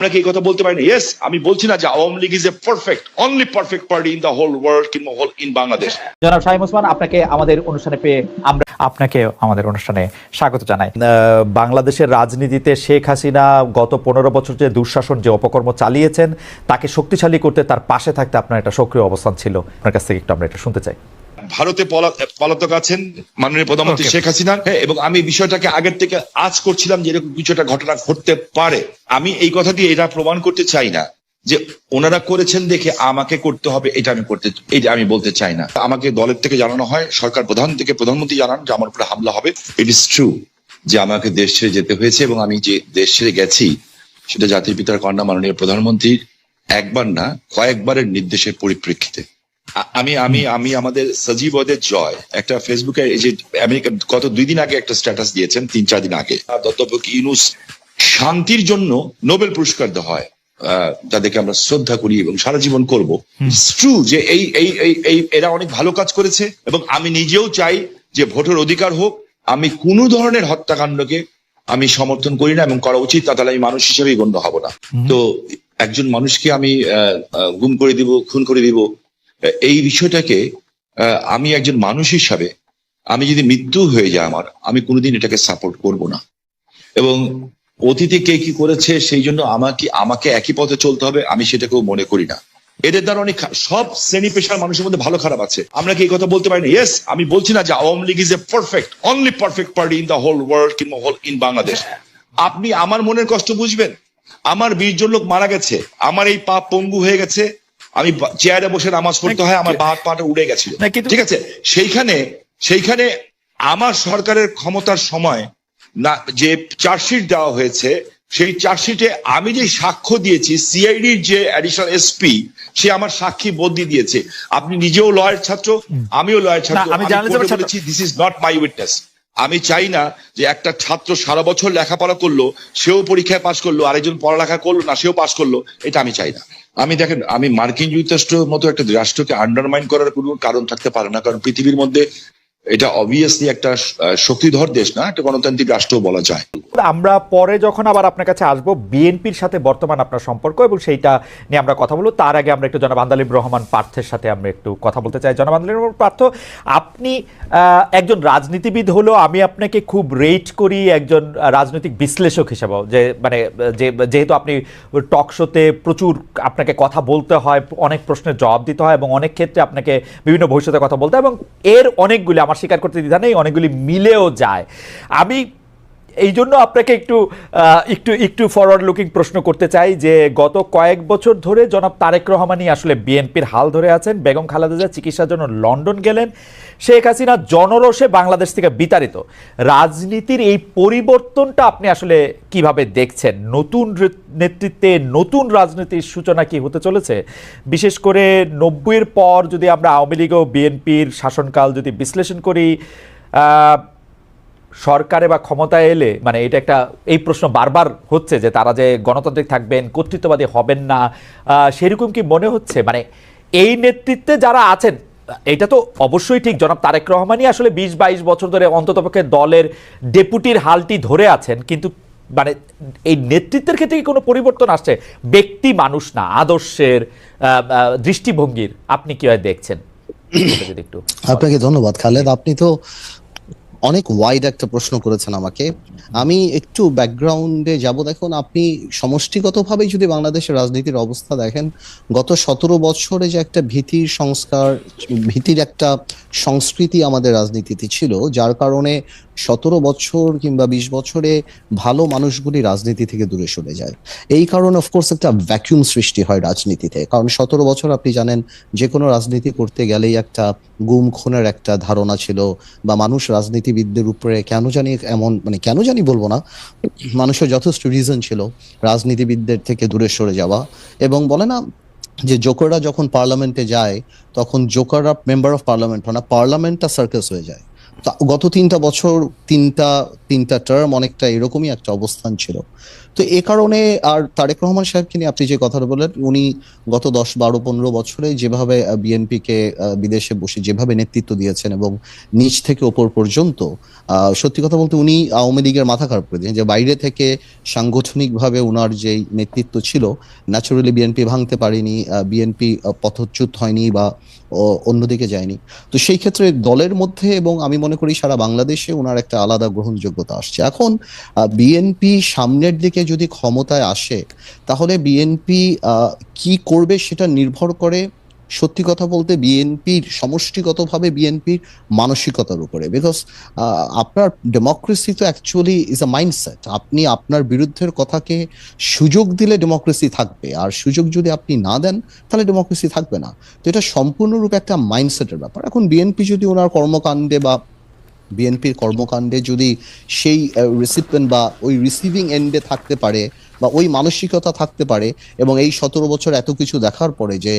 আপনাকে এই কথা বলতে পারি না। ইয়েস, আমি বলছি না যে Awami League is a perfect, only perfect party in the whole world কিংবা হোল ইন বাংলাদেশ। জনাব শাহীম ওসমান, আপনাকে আমাদের অনুষ্ঠানে পেয়ে আমরা আপনাকে আমাদের অনুষ্ঠানে স্বাগত জানাই। বাংলাদেশের রাজনীতিতে শেখ হাসিনা গত 15 বছর যে দুঃশাসন, যে অপকর্ম চালিয়েছেন, তাকে শক্তিশালী করতে তার পাশে থাকতে আপনার একটা সক্রিয় অবস্থান ছিল। আপনার কাছ থেকে একটু আমরা এটা শুনতে চাই। ভারতে পলাতক আছেন মাননীয় প্রধানমন্ত্রী শেখ হাসিনা, এবং আমি বিষয়টাকে আগের থেকে আজ করছিলাম যে এরকম কিছু একটা ঘটনা ঘটতে পারে। আমি এই কথা দিয়ে এটা প্রমাণ করতে চাই না যে ওনারা করেছেন দেখে আমাকে করতে হবে, এটা আমি বলতে চাই না। আমাকে দলের থেকে জানানো হয়, সরকার প্রধান থেকে প্রধানমন্ত্রী জানান যে আমার উপরে হামলা হবে। ইট ইজ ট্রু যে আমাকে দেশ ছেড়ে যেতে হয়েছে, এবং আমি যে দেশ ছেড়ে গেছি সেটা জাতির পিতার কন্যা মাননীয় প্রধানমন্ত্রীর একবার না কয়েকবারের নির্দেশের পরিপ্রেক্ষিতে। আমি আমাদের সজীবদের জয় একটা ফেসবুকে, এই যে আমেরিকা গত 2 দিন আগে একটা স্ট্যাটাস দিয়েছেন, 3-4 দিন আগে, দত্তপক ইউনুস শান্তির জন্য নোবেল পুরস্কার দেওয়া হয়, যাদেরকে আমরা শ্রদ্ধা করি এবং সারা জীবন করবো। ট্রু যে এরা অনেক ভালো কাজ করেছে, এবং আমি নিজেও চাই যে ভোটের অধিকার হোক। আমি কোনো ধরনের হত্যাকাণ্ডকে আমি সমর্থন করি না, এবং করা উচিত না, তাহলে আমি মানুষ হিসেবেই গণ্য হব না। তো একজন মানুষকে আমি গুম করে দিব, খুন করে দিব, এই বিষয়টাকে আমি একজন মানুষ হিসাবে, আমি যদি মৃত্যু হয়ে যায় আমার, আমি কোনোদিন এটাকে সাপোর্ট করব না। এবং অতীতে কে কি করেছে সেই জন্য আমাকে একই পথে চলতে হবে, আমি সেটাকেও মনে করি না। এদের দ্বারা অনেক সব শ্রেণী পেশার মানুষের মধ্যে ভালো খারাপ আছে, আমরা কি এই কথা বলতে পারি না? ইয়েস, আমি বলছি না যে Awami League is a perfect, only perfect party in the whole world কিংবা হোল ইন বাংলাদেশ। আপনি আমার মনের কষ্ট বুঝবেন। আমার 20 জন লোক মারা গেছে, আমার এই পা পঙ্গু হয়ে গেছে, আমি চেয়ারে বসে নামাজ পড়তে হয়, আমার বাহাত পাটা উড়ে গেছিল, ঠিক আছে। সেইখানে আমার সরকারের ক্ষমতার সময় না যে চার্জশিট দেওয়া হয়েছে, সেই চার্জশিটে আমি যে সাক্ষ্য দিয়েছি, সিআইডির যে অ্যাডিশনাল এসপি, সে আমার সাক্ষী বদলি দিয়েছে। আপনি নিজেও লয়ার ছাত্র, আমিও লয়ার ছাত্র, আমি বলেছি this is not my witness. আমি চাই না যে একটা ছাত্র সারা বছর লেখাপড়া করলো, সেও পরীক্ষায় পাশ করলো, আরেকজন পড়ালেখা করলো না, সেও পাশ করলো, এটা আমি চাই না। দেখেন, আমি মার্কিন যুক্তরাষ্ট্রের মতো একটা রাষ্ট্রকে আন্ডারমাইন করার কোনো কারণ থাকতে পারে না, কারণ পৃথিবীর মধ্যে এটা অবভিয়াসলি একটা শক্তিধর দেশ না, একটা গণতান্ত্রিক রাষ্ট্র বলা যায়। আমরা পরে যখন আবার আপনার কাছে আসবো, বিএনপির সাথে বর্তমান আপনার সম্পর্ক এবং সেইটা নিয়ে আমরা কথা বলবো, তার আগে আমরা একটু জনাব আন্দালিব রহমান পার্থের সাথে আমরা একটু কথা বলতে চাই। জনাব আন্দালিব রহমান পার্থ, আপনি একজন রাজনীতিবিদ হলেও আমি আপনাকে খুব রেট করি একজন রাজনৈতিক বিশ্লেষক হিসেবেও, যে মানে যেহেতু আপনি টক শোতে প্রচুর আপনাকে কথা বলতে হয়, অনেক প্রশ্নের জবাব দিতে হয়, এবং অনেক ক্ষেত্রে আপনাকে বিভিন্ন ভবিষ্যতে কথা বলতে হয়, এবং এর অনেকগুলি, আমার স্বীকার করতে দ্বিধা নেই, অনেকগুলি মিলেও যায়। আমি এই জন্য আপনাকে একটু ফরওয়ার্ড লুকিং প্রশ্ন করতে চাই যে গত কয়েক বছর ধরে জনাব তারেক রহমানই আসলে বিএনপির হাল ধরে আছেন। বেগম খালেদা জিয়া চিকিৎসার জন্য লন্ডন গেলেন, শেখ হাসিনা জনরোষে বাংলাদেশ থেকে বিতাড়িত। রাজনীতির এই পরিবর্তনটা আপনি আসলে কিভাবে দেখছেন? নতুন নেতৃত্বে নতুন রাজনীতির সূচনা কি হতে চলেছে? বিশেষ করে 90-এর পর যদি আমরা আওয়ামী লীগ ও বিএনপির শাসনকাল যদি বিশ্লেষণ করি, সরকারে বা ক্ষমতায় এলে মানে এটা একটা, এই প্রশ্ন বারবার হচ্ছে যে তারা যে গণতান্ত্রিক থাকবেন, কর্তৃত্ববাদী হবেন না, সেরকম কি মনে হচ্ছে? মানে এই নেতৃত্বে যারা আছেন, এটা তো অবশ্যই ঠিক, জনাব তারেক রহমানই আসলে 20-22 বছর ধরে অন্ততপক্ষে দলের ডেপুটির হালটি ধরে আছেন, কিন্তু মানে এই নেতৃত্বের ক্ষেত্রে কি কোনো পরিবর্তন আসছে? ব্যক্তি মানুষ না, আদর্শের, দৃষ্টিভঙ্গির আপনি কিভাবে দেখছেন? একটু। আপনাকে ধন্যবাদ খালেদ, আপনি তো অনেক ওয়াইড একটা প্রশ্ন করেছেন আমাকে। আমি একটু ব্যাকগ্রাউন্ডে যাব। দেখুন, আপনি সমষ্টিগতভাবে যদি বাংলাদেশের রাজনীতির অবস্থা দেখেন, গত 17 বছরে যে একটা ভীতির সংস্কার, ভীতির একটা সংস্কৃতি আমাদের রাজনীতিতে ছিল, যার কারণে 17 বছর কিংবা 20 বছরে ভালো মানুষগুলি রাজনীতি থেকে দূরে সরে যায়। এই কারণে অফকোর্স একটা ভ্যাকুয়াম সৃষ্টি হয় রাজনীতিতে, কারণ 17 বছর আপনি জানেন যে কোনো রাজনীতি করতে গেলেই একটা গুম খুনের একটা ধারণা ছিল, বা মানুষ রাজনীতিবিদদের উপরে কেন জানি বলবো না, মানুষের যথেষ্ট রিজন ছিল রাজনীতিবিদদের থেকে দূরে সরে যাওয়া। এবং বলে না যে জোকাররা যখন পার্লামেন্টে যায়, তখন জোকাররা মেম্বার অফ পার্লামেন্ট হয় না, পার্লামেন্টটা সার্কাস হয়ে যায়। গত 3টা বছর 3টা টার্ম অনেকটা এরকমই একটা অবস্থান ছিল। তো এ কারণে আর তারেক রহমান সাহেবকে নিয়ে আপনি যে কথাটা বললেন, উনি গত 10, 12, 15 বছরে যেভাবে বিএনপিকে বিদেশে বসে যেভাবে নেতৃত্ব দিয়েছেন এবং নিচ থেকে ওপর পর্যন্ত, সত্যি কথা বলতে উনি আওয়ামী লীগের মাথা খারাপ করে দিয়েছেন। যে বাইরে থেকে সাংগঠনিকভাবে উনার যেই নেতৃত্ব ছিল, ন্যাচুরালি বিএনপি ভাঙতে পারেনি, বিএনপি পথচ্যুত হয়নি বা অন্যদিকে যায়নি। তো সেই ক্ষেত্রে দলের মধ্যে এবং আমি মনে করি সারা বাংলাদেশে ওনার একটা আলাদা গ্রহণযোগ্যতা আসছে। এখন বিএনপি সামনের দিকে যদি ক্ষমতায় আসে, তাহলে বিএনপি কি করবে সেটা নির্ভর করে সত্যি কথা বলতে বিএনপির সমষ্টিগতভাবে বিএনপির মানসিকতার উপরে। বিকজ আপনার ডেমোক্রেসি তো অ্যাকচুয়ালি ইজ আ মাইন্ডসেট। আপনি আপনার বিরুদ্ধের কথাকে সুযোগ দিলে ডেমোক্রেসি থাকবে, আর সুযোগ যদি আপনি না দেন তাহলে ডেমোক্রেসি থাকবে না। তো এটা সম্পূর্ণরূপে একটা মাইন্ডসেটের ব্যাপার। এখন বিএনপি যদি ওনার কর্মকাণ্ডে বা বিএনপির কর্মকাণ্ডে যদি সেই রিসিপিয়েন্ট বা ওই রিসিভিং এন্ডে থাকতে পারে বা ওই মানসিকতা থাকতে পারে, এবং এই 17 বছর এত কিছু দেখার পরে যে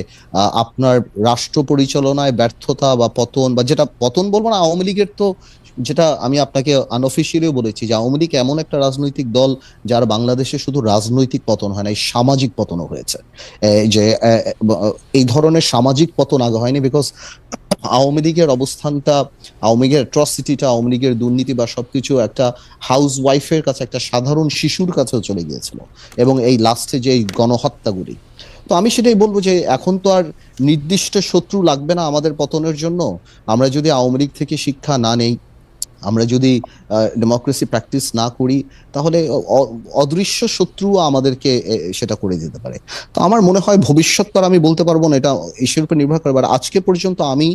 আপনার রাষ্ট্র পরিচালনায় ব্যর্থতা বা পতন, বা যেটা পতন বলবো না, আওয়ামী লীগের তো, যেটা আমি আপনাকে আনঅফিসিয়ালিও বলেছি যে আওয়ামী লীগ এমন একটা রাজনৈতিক দল যার বাংলাদেশে শুধু রাজনৈতিক পতন হয় না, এই সামাজিক পতনও হয়েছে। যে এই ধরনের সামাজিক পতন আগে হয়নি, বিকজ আওয়ামী লীগের অবস্থানটা, আওয়ামী লীগের অ্যাট্রসিটিটা, আওয়ামী লীগের দুর্নীতি বা সবকিছু একটা হাউস ওয়াইফের কাছে, একটা সাধারণ শিশুর কাছেও চলে গিয়েছিল, এবং এই লাস্টে যে এই গণহত্যাগুলি। তো আমি সেটাই বলবো যে এখন তো আর নির্দিষ্ট শত্রু লাগবে না আমাদের পতনের জন্য। আমরা যদি আওয়ামী লীগ থেকে শিক্ষা না নেই, আমরা যদি ডেমোক্রেসি প্র্যাকটিস না করি, তাহলে অদৃশ্য শত্রু আমাদেরকে সেটা করে দিতে পারে। তো আমার মনে হয় ভবিষ্যৎ তো আর আমি বলতে পারবো না, এটা ইস্যুর উপর নির্ভর করে। আজকে পর্যন্ত আমি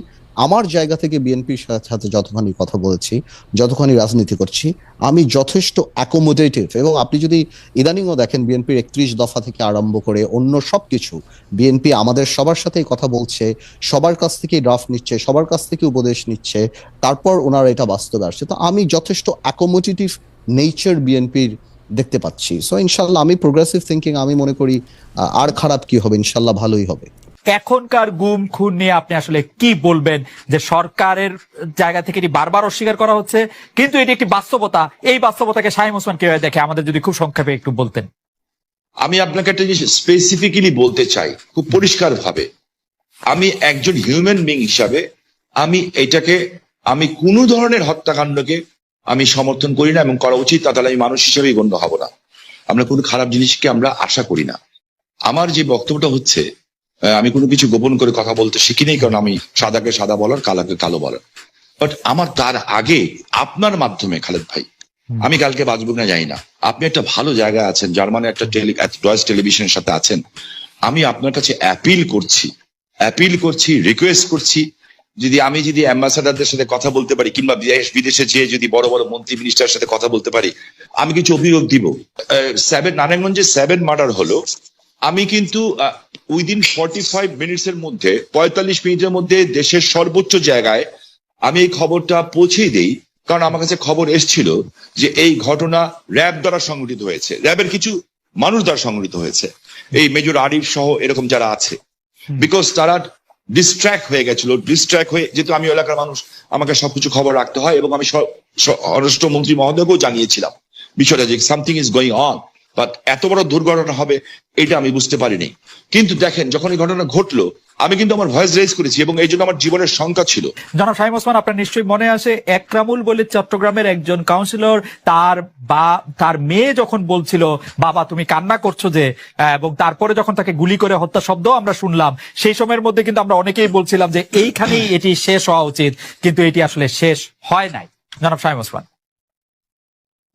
আমার জায়গা থেকে বিএনপির সাথে যতখানি কথা বলেছি, যতখানি রাজনীতি করছি, আমি যথেষ্ট অ্যাকোমোডেটিভ। এবং আপনি যদি ইদানিংও দেখেন বিএনপির 31 দফা থেকে আরম্ভ করে অন্য সবকিছু, বিএনপি আমাদের সবার সাথেই কথা বলছে, সবার কাছ থেকে ড্রাফট নিচ্ছে, সবার কাছ থেকে উপদেশ নিচ্ছে, তারপর ওনারা এটা বাস্তবে আসছে। তো আমি যথেষ্ট অ্যাকোমোডেটিভ নেচার বিএনপির দেখতে পাচ্ছি। সো ইনশাল্লাহ আমি প্রোগ্রেসিভ থিঙ্কিং, আমি মনে করি আর খারাপ কি হবে, ইনশাল্লাহ ভালোই হবে। এখনকার গুম খুন নিয়ে আপনি আসলে কি বলবেন? যে সরকারের জায়গা থেকে এটি বারবার অস্বীকার করা হচ্ছে, কিন্তু এটি একটি বাস্তবতা। এই বাস্তবতাকে শামীম ওসমান কিভাবে দেখে, আমাদের যদি খুব সংক্ষেপে একটু বলতেন। আমি আপনাকে একটা জিনিস স্পেসিফিক্যালি বলতে চাই খুব পরিষ্কার ভাবে। আমি একজন হিউম্যান বিং হিসাবে আমি কোনো ধরনের হত্যাকাণ্ডকে আমি সমর্থন করি না, এবং করা উচিত না, তাহলে আমি মানুষ হিসেবেই গণ্য হব না। আমরা কোনো খারাপ জিনিসকে আমরা আশা করি না। আমার যে বক্তব্যটা হচ্ছে, আমি কোনো কিছু গোপন করে কথা বলতে শিখি নেই, কারণ আমি সাদাকে সাদা বলার, কালাকে কালো বলার। বাট আমার তার আগে আপনার মাধ্যমে খালেদ ভাই, আমি কালকে বাঁচবো না জানি না, আপনি একটা ভালো জায়গায় আছেন, জার্মানি একটা ডয়েচ টেলিভিশনের সাথে আছেন। আমি আপনার কাছে অ্যাপিল করছি, রিকোয়েস্ট করছি, যদি অ্যাম্বাসাডারদের সাথে কথা বলতে পারি, কিংবা বিদেশে যেয়ে যদি বড় বড় মন্ত্রী মিনিস্টারের সাথে কথা বলতে পারি, আমি কিছু অভিযোগ দিব। নারায়ণগঞ্জে 7 মার্ডার হলো, আমি কিন্তু উইদিন 45 মিনিটসের মধ্যে, 45 মিনিটের মধ্যে দেশের সর্বোচ্চ জায়গায় আমি এই খবরটা পৌঁছেই দেই, কারণ আমার কাছে খবর এসেছিল যে এই ঘটনা র্যাব দ্বারা সংঘটিত হয়েছে, র্যাবের কিছু মানুষ দ্বারা সংঘটিত হয়েছে, এই মেজর আরিফ সহ এরকম যারা আছে। বিকজ তারা ডিস্ট্র্যাক্ট হয়ে গেছিল, যেহেতু আমি এলাকার মানুষ, আমাকে সবকিছু খবর রাখতে হয়, এবং আমি স্বরাষ্ট্রমন্ত্রী মহোদয়কেও জানিয়েছিলাম বিষয়টা, যে something is going on, but এত বড় দুর্ঘটনা হবে এটা আমি বুঝতে পারিনি। কিন্তু দেখেন, যখন এই ঘটনা ঘটলো, আমি কিন্তু আমার ভয়েস রেজ করেছি, এবং এই জন্য আমার জীবনের শঙ্কা ছিল। জনাব শামীম ওসমান, আপনার নিশ্চয়ই মনে আছে একরামুল বলে চট্টগ্রামের একজন কাউন্সিলর, তার মেয়ে যখন বলছিল বাবা তুমি কান্না করছো যে, এবং তারপরে যখন তাকে গুলি করে হত্যা শব্দ আমরা শুনলাম, সেই সময়ের মধ্যে কিন্তু আমরা অনেকেই বলছিলাম যে এইখানেই এটি শেষ হওয়া উচিত, কিন্তু এটি আসলে শেষ হয় নাই। জনাব শামীম ওসমান।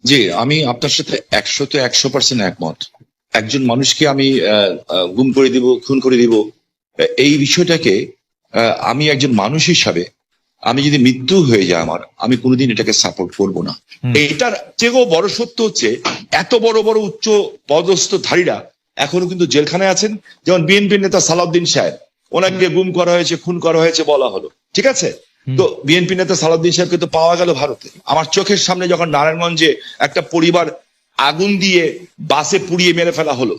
জি, আমি আপনার সাথে 100% একমত। একজন মানুষকে আমি গুম করে দিব, খুন করে দিব, এই বিষয়টাকে আমি একজন মানুষ হিসাবে, আমি যদি মৃত্যু হয়ে যায় আমার, আমি কোনোদিন এটাকে সাপোর্ট করব না। এটার চেয়েও বড় সত্য হচ্ছে, এত বড় বড় উচ্চ পদস্থধারীরা এখনো কিন্তু জেলখানায় আছেন। যেমন বিএনপির নেতা সালাউদ্দিন সাহেব, ওনাকে গুম করা হয়েছে, খুন করা হয়েছে বলা হলো, ঠিক আছে। তো বিএনপি নেতা সালাউদ্দিন সাহেবকে তো পাওয়া গেল ভারতে। আমার চোখের সামনে যখন নারায়ণগঞ্জে একটা পরিবার আগুন দিয়ে বাসে পুড়িয়ে মেরে ফেলা হলো,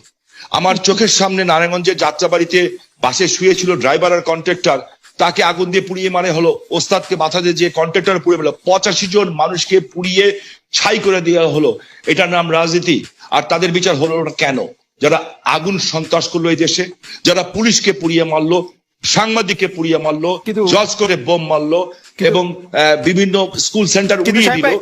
আমার চোখের সামনে নারায়ণগঞ্জের যাত্রাবাড়িতে বাসে শুয়েছিল ড্রাইভার আর কন্ট্রাক্টর, তাকে আগুন দিয়ে পুড়িয়ে মারে হলো, ওস্তাদকে মাথা দিয়ে যে কন্ট্রাক্টর পুড়িয়ে মারলো, 85 জন মানুষকে পুড়িয়ে ছাই করে দেওয়া হলো, এটার নাম রাজনীতি? আর তাদের বিচার হলো না কেন? যারা আগুন সন্ত্রাস করলো এই দেশে, যারা পুলিশকে পুড়িয়ে মারলো, সাংবাদিককে পুড়িয়ে মারলো, কিন্তু- জজ করে বোম মারলো এবং বিভিন্ন স্কুল সেন্টার কিন্তু উড়িয়ে সাহেব দিল, ভাই,